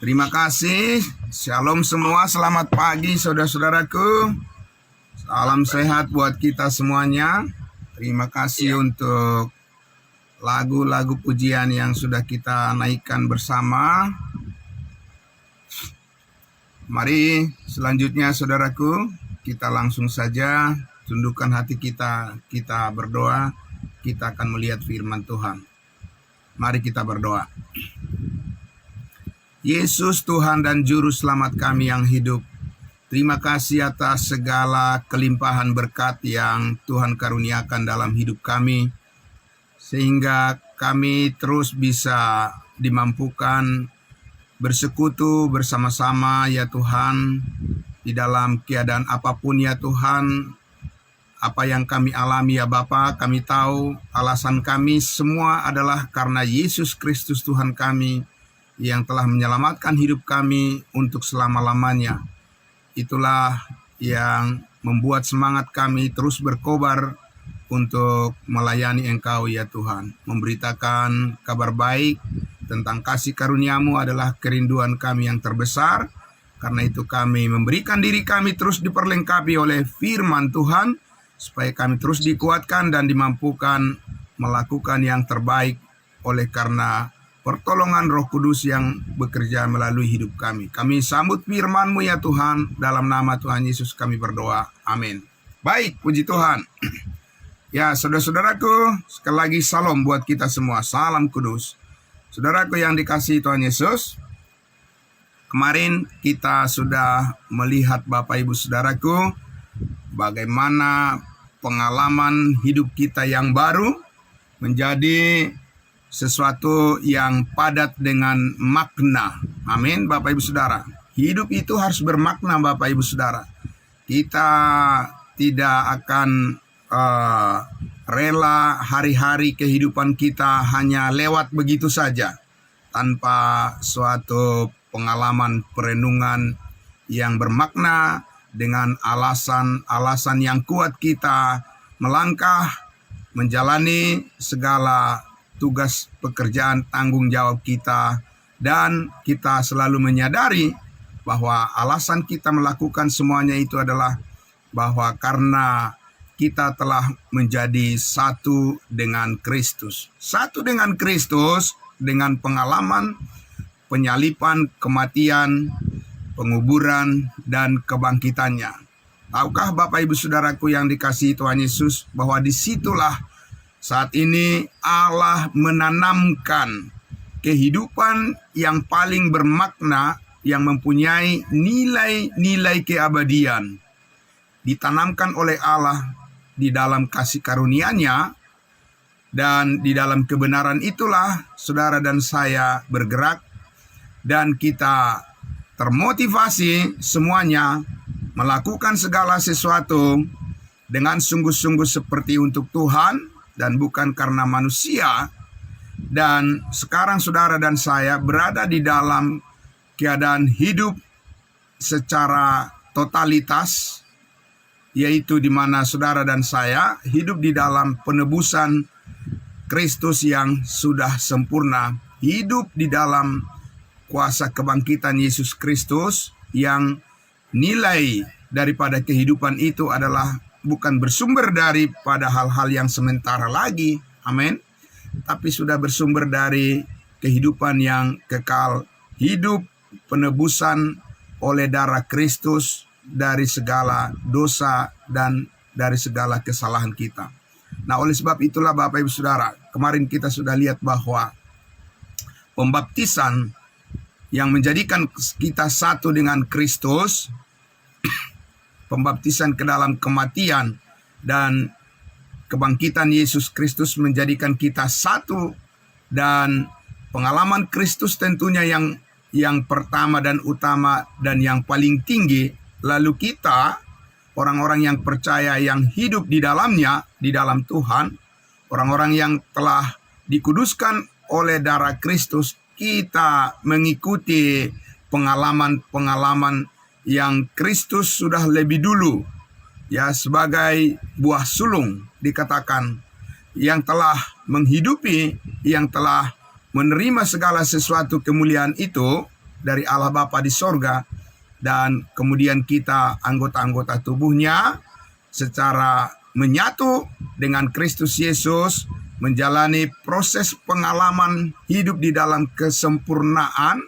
Terima kasih. Shalom semua. Selamat pagi saudara-saudaraku. Salam sehat buat kita semuanya. Terima kasih untuk lagu-lagu pujian yang sudah kita naikkan bersama. Mari selanjutnya saudaraku, kita langsung saja tundukkan hati kita, kita berdoa. Kita akan melihat firman Tuhan. Mari kita berdoa. Yesus Tuhan dan Juru Selamat kami yang hidup, terima kasih atas segala kelimpahan berkat yang Tuhan karuniakan dalam hidup kami, sehingga kami terus bisa dimampukan bersekutu bersama-sama ya Tuhan, di dalam keadaan apapun ya Tuhan. Apa yang kami alami ya Bapa, kami tahu alasan kami semua adalah karena Yesus Kristus Tuhan kami, yang telah menyelamatkan hidup kami untuk selama-lamanya. Itulah yang membuat semangat kami terus berkobar untuk melayani Engkau ya Tuhan. Memberitakan kabar baik tentang kasih karunia-Mu adalah kerinduan kami yang terbesar. Karena itu kami memberikan diri kami terus diperlengkapi oleh firman Tuhan, supaya kami terus dikuatkan dan dimampukan melakukan yang terbaik oleh karena pertolongan Roh Kudus yang bekerja melalui hidup kami. Kami sambut firman-Mu ya Tuhan, dalam nama Tuhan Yesus kami berdoa. Amin. Baik, puji Tuhan. Ya, saudara-saudaraku, sekali lagi salam buat kita semua. Salam kudus. Saudaraku yang dikasihi Tuhan Yesus, kemarin kita sudah melihat Bapak Ibu Saudaraku, bagaimana pengalaman hidup kita yang baru menjadi sesuatu yang padat dengan makna. Amin, Bapak Ibu Saudara. Hidup itu harus bermakna, Bapak Ibu Saudara. Kita tidak akan rela hari-hari kehidupan kita hanya lewat begitu saja, tanpa suatu pengalaman perenungan yang bermakna, dengan alasan-alasan yang kuat kita melangkah, menjalani segala tugas pekerjaan tanggung jawab kita, dan kita selalu menyadari bahwa alasan kita melakukan semuanya itu adalah bahwa karena kita telah menjadi satu dengan Kristus. Satu dengan Kristus dengan pengalaman penyaliban, kematian, penguburan, dan kebangkitannya. Tahukah Bapak Ibu Saudaraku yang dikasihi Tuhan Yesus, bahwa disitulah saat ini Allah menanamkan kehidupan yang paling bermakna, yang mempunyai nilai-nilai keabadian. Ditanamkan oleh Allah di dalam kasih karunia-Nya, dan di dalam kebenaran itulah saudara dan saya bergerak, dan kita termotivasi semuanya melakukan segala sesuatu dengan sungguh-sungguh seperti untuk Tuhan dan bukan karena manusia. Dan sekarang saudara dan saya berada di dalam keadaan hidup secara totalitas, yaitu di mana saudara dan saya hidup di dalam penebusan Kristus yang sudah sempurna, hidup di dalam kuasa kebangkitan Yesus Kristus, yang nilai daripada kehidupan itu adalah bukan bersumber daripada hal-hal yang sementara lagi, amin, tapi sudah bersumber dari kehidupan yang kekal, hidup penebusan oleh darah Kristus dari segala dosa dan dari segala kesalahan kita. Nah, oleh sebab itulah Bapak Ibu Saudara, kemarin kita sudah lihat bahwa pembaptisan yang menjadikan kita satu dengan Kristus, pembaptisan ke dalam kematian dan kebangkitan Yesus Kristus menjadikan kita satu, dan pengalaman Kristus tentunya yang pertama dan utama dan yang paling tinggi. Lalu kita, orang-orang yang percaya yang hidup di dalamnya, di dalam Tuhan, orang-orang yang telah dikuduskan oleh darah Kristus, kita mengikuti pengalaman-pengalaman yang Kristus sudah lebih dulu, ya, sebagai buah sulung dikatakan, yang telah menghidupi, yang telah menerima segala sesuatu kemuliaan itu, dari Allah Bapa di sorga, dan kemudian kita anggota-anggota tubuhnya secara menyatu dengan Kristus Yesus, menjalani proses pengalaman hidup di dalam kesempurnaan,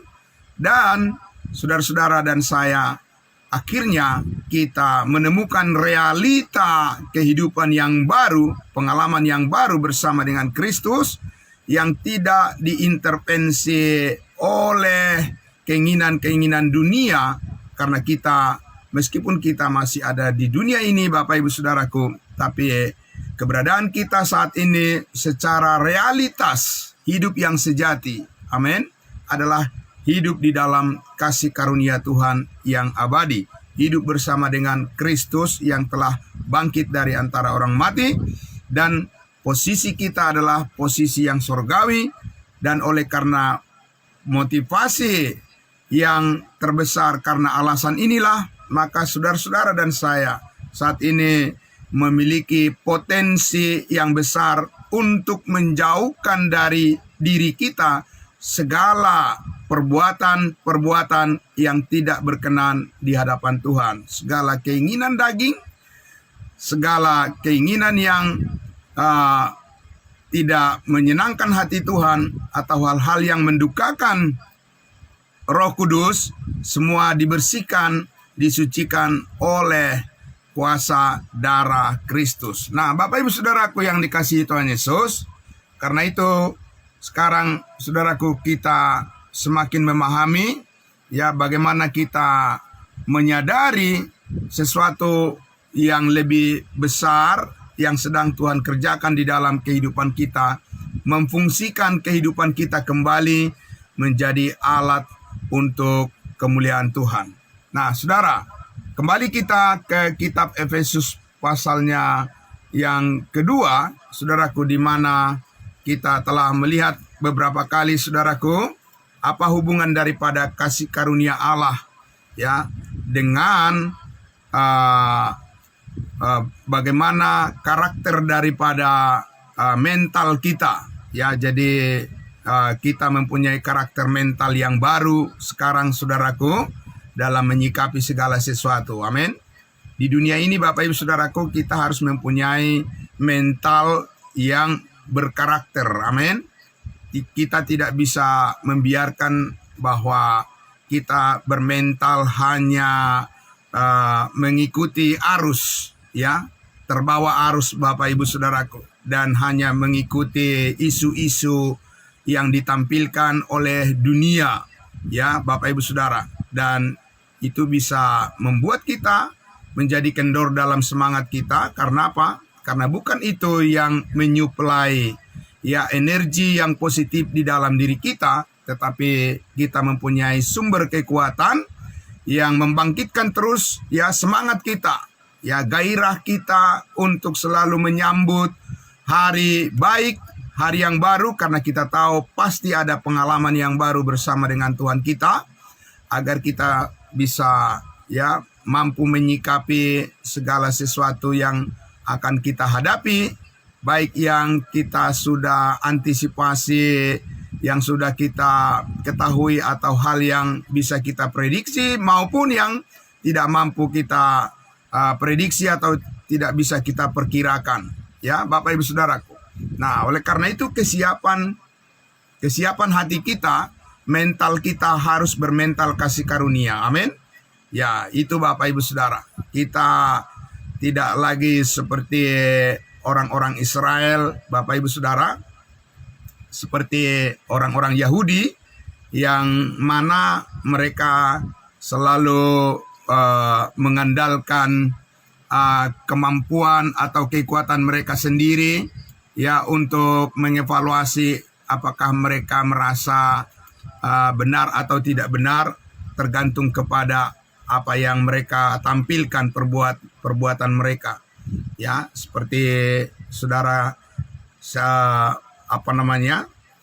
dan saudara-saudara dan saya, akhirnya kita menemukan realita kehidupan yang baru, pengalaman yang baru bersama dengan Kristus, yang tidak diintervensi oleh keinginan-keinginan dunia. Karena kita, meskipun kita masih ada di dunia ini Bapak Ibu Saudaraku, tapi keberadaan kita saat ini secara realitas hidup yang sejati, amin, adalah hidup di dalam kasih karunia Tuhan yang abadi. Hidup bersama dengan Kristus yang telah bangkit dari antara orang mati. Dan posisi kita adalah posisi yang surgawi. Dan oleh karena motivasi yang terbesar karena alasan inilah, maka saudara-saudara dan saya saat ini memiliki potensi yang besar untuk menjauhkan dari diri kita segala perbuatan-perbuatan yang tidak berkenan di hadapan Tuhan. Segala keinginan daging, segala keinginan yang tidak menyenangkan hati Tuhan, atau hal-hal yang mendukakan Roh Kudus, semua dibersihkan, disucikan oleh kuasa darah Kristus. Nah, Bapak Ibu Saudaraku yang dikasihi Tuhan Yesus, karena itu sekarang saudaraku kita semakin memahami ya bagaimana kita menyadari sesuatu yang lebih besar yang sedang Tuhan kerjakan di dalam kehidupan kita, memfungsikan kehidupan kita kembali menjadi alat untuk kemuliaan Tuhan. Nah, saudara, kembali kita ke kitab Efesus pasalnya yang kedua, saudaraku, di mana kita telah melihat beberapa kali, saudaraku, apa hubungan daripada kasih karunia Allah ya dengan bagaimana karakter daripada mental kita ya. Jadi kita mempunyai karakter mental yang baru sekarang, saudaraku, dalam menyikapi segala sesuatu. Amin. Di dunia ini Bapak Ibu Saudaraku, kita harus mempunyai mental yang berkarakter. Amin. Kita tidak bisa membiarkan bahwa kita bermental hanya mengikuti arus ya, terbawa arus Bapak Ibu Saudaraku, dan hanya mengikuti isu-isu yang ditampilkan oleh dunia ya Bapak Ibu Saudara, dan itu bisa membuat kita menjadi kendor dalam semangat kita. Karena apa? Karena bukan itu yang menyuplai ya energi yang positif di dalam diri kita, tetapi kita mempunyai sumber kekuatan yang membangkitkan terus ya semangat kita, ya gairah kita untuk selalu menyambut hari baik, hari yang baru, karena kita tahu pasti ada pengalaman yang baru bersama dengan Tuhan kita, agar kita bisa ya mampu menyikapi segala sesuatu yang akan kita hadapi, baik yang kita sudah antisipasi, yang sudah kita ketahui, atau hal yang bisa kita prediksi, maupun yang tidak mampu kita prediksi atau tidak bisa kita perkirakan ya Bapak Ibu Saudaraku. Nah, oleh karena itu kesiapan hati kita, mental kita harus bermental kasih karunia. Amin. Ya, itu Bapak Ibu Saudara. Kita tidak lagi seperti orang-orang Israel, Bapak Ibu Saudara, seperti orang-orang Yahudi yang mana mereka selalu mengandalkan kemampuan atau kekuatan mereka sendiri ya untuk mengevaluasi apakah mereka merasa benar atau tidak benar, tergantung kepada apa yang mereka tampilkan, perbuatan mereka ya. Seperti saudara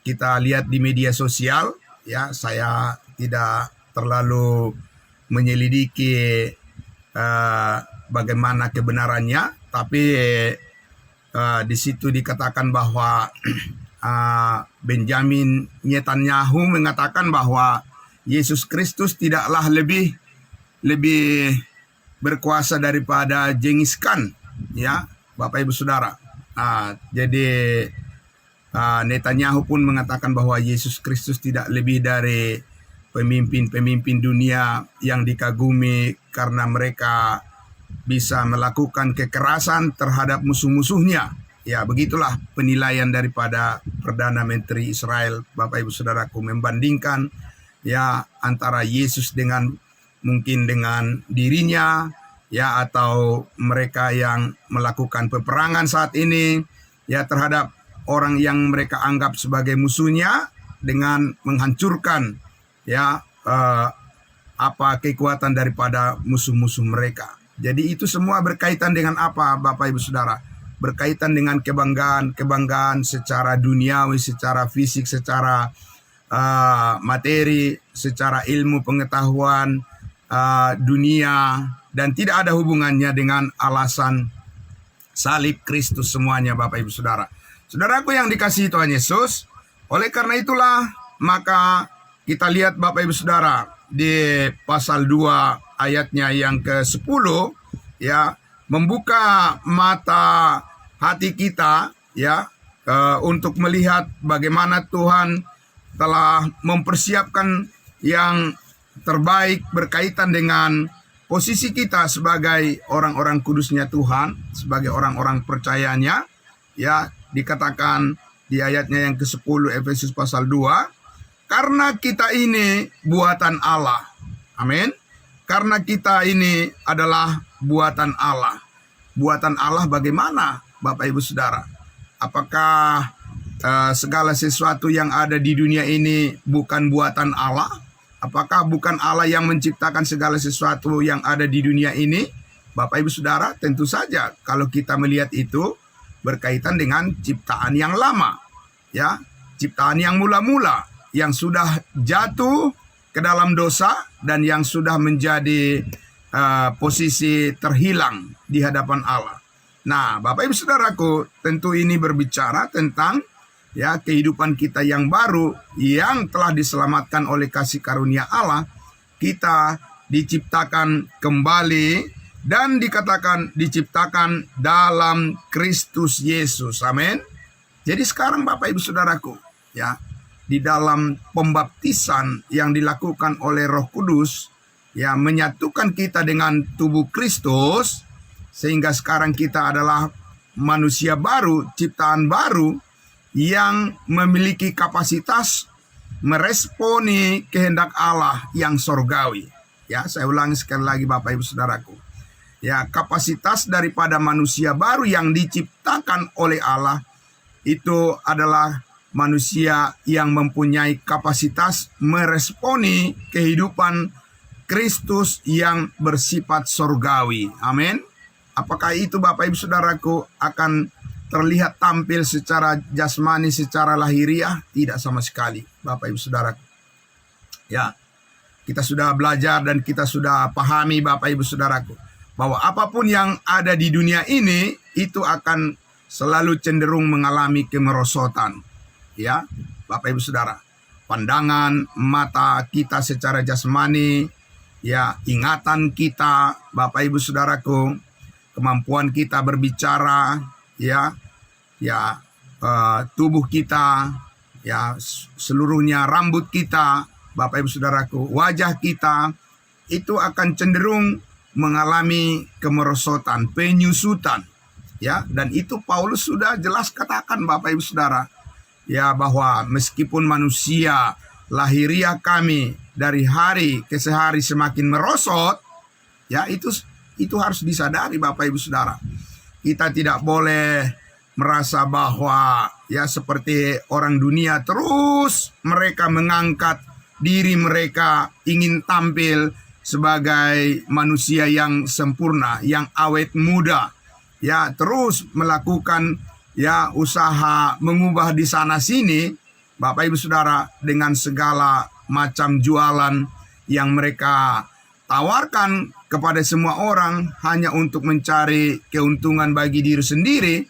kita lihat di media sosial ya. Saya tidak terlalu menyelidiki bagaimana kebenarannya, tapi di situ dikatakan bahwa Benjamin Netanyahu mengatakan bahwa Yesus Kristus tidaklah lebih berkuasa daripada Genghis Khan, ya Bapak Ibu Saudara. Jadi Netanyahu pun mengatakan bahwa Yesus Kristus tidak lebih dari pemimpin-pemimpin dunia yang dikagumi karena mereka bisa melakukan kekerasan terhadap musuh-musuhnya. Ya, begitulah penilaian daripada Perdana Menteri Israel, Bapak Ibu Saudaraku, membandingkan ya antara Yesus mungkin dengan dirinya, ya, atau mereka yang melakukan peperangan saat ini ya terhadap orang yang mereka anggap sebagai musuhnya dengan menghancurkan ya kekuatan daripada musuh-musuh mereka. Jadi itu semua berkaitan dengan apa, Bapak Ibu Saudara? Berkaitan dengan kebanggaan secara duniawi, secara fisik, secara materi, secara ilmu pengetahuan dunia, dan tidak ada hubungannya dengan alasan salib Kristus semuanya, Bapak Ibu Saudara. Saudaraku yang dikasihi Tuhan Yesus, oleh karena itulah maka kita lihat Bapak Ibu Saudara di pasal 2 ayatnya yang ke-10 ya, membuka mata hati kita ya untuk melihat bagaimana Tuhan telah mempersiapkan yang terbaik berkaitan dengan posisi kita sebagai orang-orang kudusnya Tuhan, sebagai orang-orang percayanya. Ya, dikatakan di ayatnya yang ke-10 Efesus pasal 2, karena kita ini buatan Allah. Amin. Karena kita ini adalah buatan Allah. Buatan Allah bagaimana, Bapak Ibu Saudara? Apakah segala sesuatu yang ada di dunia ini bukan buatan Allah? Apakah bukan Allah yang menciptakan segala sesuatu yang ada di dunia ini? Bapak Ibu Saudara, tentu saja kalau kita melihat itu berkaitan dengan ciptaan yang lama, ya, ciptaan yang mula-mula, yang sudah jatuh ke dalam dosa dan yang sudah menjadi posisi terhilang di hadapan Allah. Nah, Bapak Ibu Saudaraku, tentu ini berbicara tentang ya kehidupan kita yang baru yang telah diselamatkan oleh kasih karunia Allah. Kita diciptakan kembali dan dikatakan diciptakan dalam Kristus Yesus. Amin. Jadi sekarang Bapak Ibu Saudaraku, ya, di dalam pembaptisan yang dilakukan oleh Roh Kudus, ya, menyatukan kita dengan tubuh Kristus, sehingga sekarang kita adalah manusia baru, ciptaan baru yang memiliki kapasitas meresponi kehendak Allah yang sorgawi. Ya, saya ulangi sekali lagi Bapak Ibu Saudaraku. Ya, kapasitas daripada manusia baru yang diciptakan oleh Allah itu adalah manusia yang mempunyai kapasitas meresponi kehidupan Kristus yang bersifat sorgawi. Amin. Apakah itu Bapak Ibu Saudaraku akan terlihat tampil secara jasmani, secara lahiriah? Tidak sama sekali Bapak Ibu Saudaraku. Ya, kita sudah belajar dan kita sudah pahami Bapak Ibu Saudaraku, bahwa apapun yang ada di dunia ini itu akan selalu cenderung mengalami kemerosotan. Ya, Bapak Ibu Saudara, pandangan mata kita secara jasmani, ya, ingatan kita, Bapak Ibu Saudaraku, kemampuan kita berbicara, ya, tubuh kita, ya, seluruhnya rambut kita, Bapak Ibu Saudaraku, wajah kita, itu akan cenderung mengalami kemerosotan, penyusutan, ya, dan itu Paulus sudah jelas katakan Bapak Ibu Saudara, ya, bahwa meskipun manusia lahiriah kami dari hari ke hari semakin merosot, ya, itu harus disadari Bapak Ibu Saudara. Kita tidak boleh merasa bahwa ya seperti orang dunia terus mereka mengangkat diri mereka ingin tampil sebagai manusia yang sempurna, yang awet muda, ya, terus melakukan ya usaha mengubah di sana sini, Bapak Ibu Saudara, dengan segala macam jualan yang mereka tawarkan kepada semua orang hanya untuk mencari keuntungan bagi diri sendiri.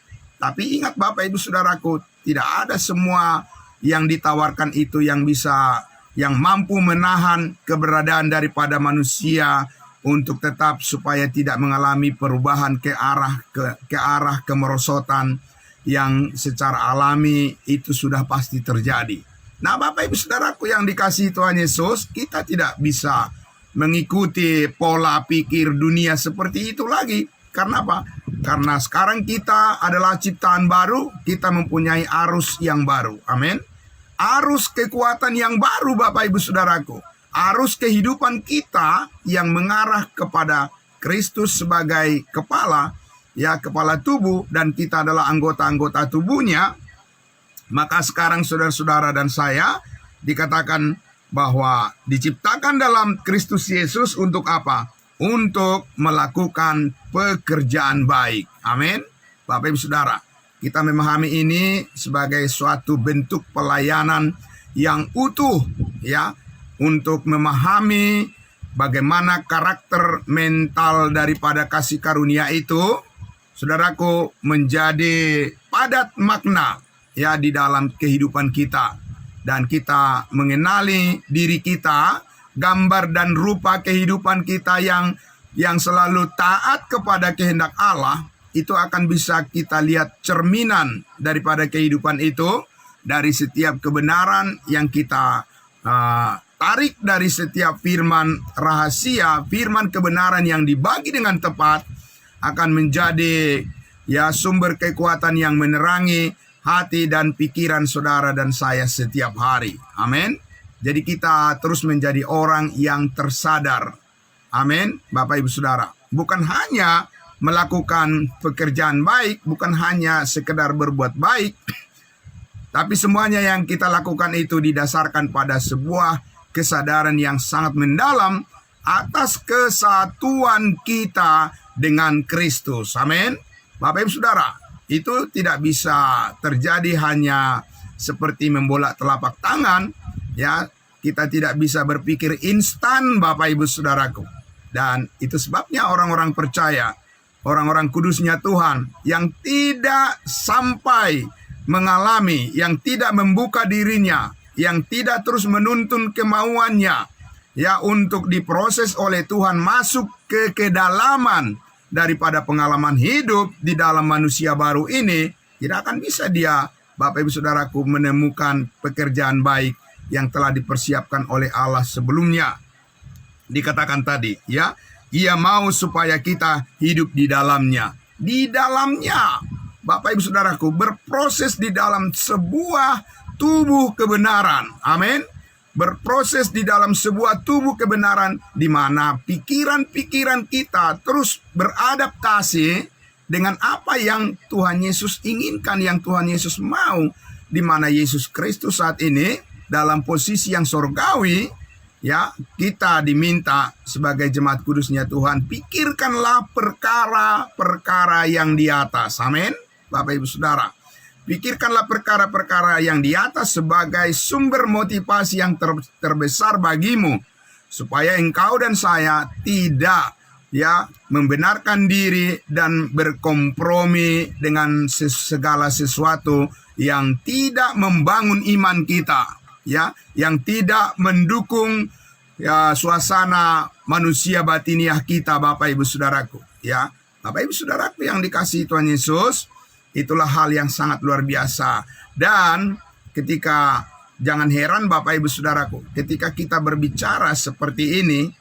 Tapi ingat Bapak Ibu Saudaraku, tidak ada semua yang ditawarkan itu yang bisa yang mampu menahan keberadaan daripada manusia untuk tetap supaya tidak mengalami perubahan ke arah kemerosotan yang secara alami itu sudah pasti terjadi. Nah, Bapak Ibu Saudaraku yang dikasihi Tuhan Yesus, kita tidak bisa mengikuti pola pikir dunia seperti itu lagi. Karena apa? Karena sekarang kita adalah ciptaan baru, kita mempunyai arus yang baru. Amin. Arus kekuatan yang baru, Bapak Ibu Saudaraku. Arus kehidupan kita yang mengarah kepada Kristus sebagai kepala, ya, kepala tubuh, dan kita adalah anggota-anggota tubuhnya. Maka sekarang saudara-saudara dan saya dikatakan bahwa diciptakan dalam Kristus Yesus untuk apa? Untuk melakukan pekerjaan baik. Amin. Bapak Ibu Saudara, kita memahami ini sebagai suatu bentuk pelayanan yang utuh, ya, untuk memahami bagaimana karakter mental daripada kasih karunia itu, saudaraku, menjadi padat makna, ya, di dalam kehidupan kita. Dan kita mengenali diri kita, gambar dan rupa kehidupan kita yang selalu taat kepada kehendak Allah, itu akan bisa kita lihat cerminan daripada kehidupan itu dari setiap kebenaran yang kita tarik dari setiap firman rahasia, firman kebenaran yang dibagi dengan tepat akan menjadi, ya, sumber kekuatan yang menerangi hati dan pikiran saudara dan saya setiap hari. Amin. Jadi kita terus menjadi orang yang tersadar. Amin. Bapak Ibu Saudara, bukan hanya melakukan pekerjaan baik, bukan hanya sekedar berbuat baik, tapi semuanya yang kita lakukan itu didasarkan pada sebuah kesadaran yang sangat mendalam atas kesatuan kita dengan Kristus. Amin. Bapak Ibu Saudara, itu tidak bisa terjadi hanya seperti membolak telapak tangan, ya. Kita tidak bisa berpikir instan, Bapak Ibu Saudaraku. Dan itu sebabnya orang-orang percaya, orang-orang kudusnya Tuhan yang tidak sampai mengalami, yang tidak membuka dirinya, yang tidak terus menuntun kemauannya, ya, untuk diproses oleh Tuhan masuk ke kedalaman daripada pengalaman hidup di dalam manusia baru ini, tidak akan bisa dia, Bapak Ibu Saudaraku, menemukan pekerjaan baik yang telah dipersiapkan oleh Allah sebelumnya. Dikatakan tadi, ya, Ia mau supaya kita hidup di dalamnya. Di dalamnya, Bapak Ibu Saudaraku, berproses di dalam sebuah tubuh kebenaran. Amin. Berproses di dalam sebuah tubuh kebenaran di mana pikiran-pikiran kita terus beradaptasi dengan apa yang Tuhan Yesus inginkan, yang Tuhan Yesus mau, di mana Yesus Kristus saat ini dalam posisi yang sorgawi, ya, kita diminta sebagai jemaat kudusnya Tuhan, pikirkanlah perkara-perkara yang di atas. Amin. Bapak Ibu Saudara, pikirkanlah perkara-perkara yang di atas sebagai sumber motivasi yang terbesar bagimu, supaya engkau dan saya tidak, ya, membenarkan diri dan berkompromi dengan segala sesuatu yang tidak membangun iman kita, ya, yang tidak mendukung, ya, suasana manusia batiniah kita, Bapak Ibu Saudaraku, ya. Bapak Ibu Saudaraku yang dikasihi Tuhan Yesus, itulah hal yang sangat luar biasa. Dan ketika, jangan heran Bapak Ibu Saudaraku, ketika kita berbicara seperti ini,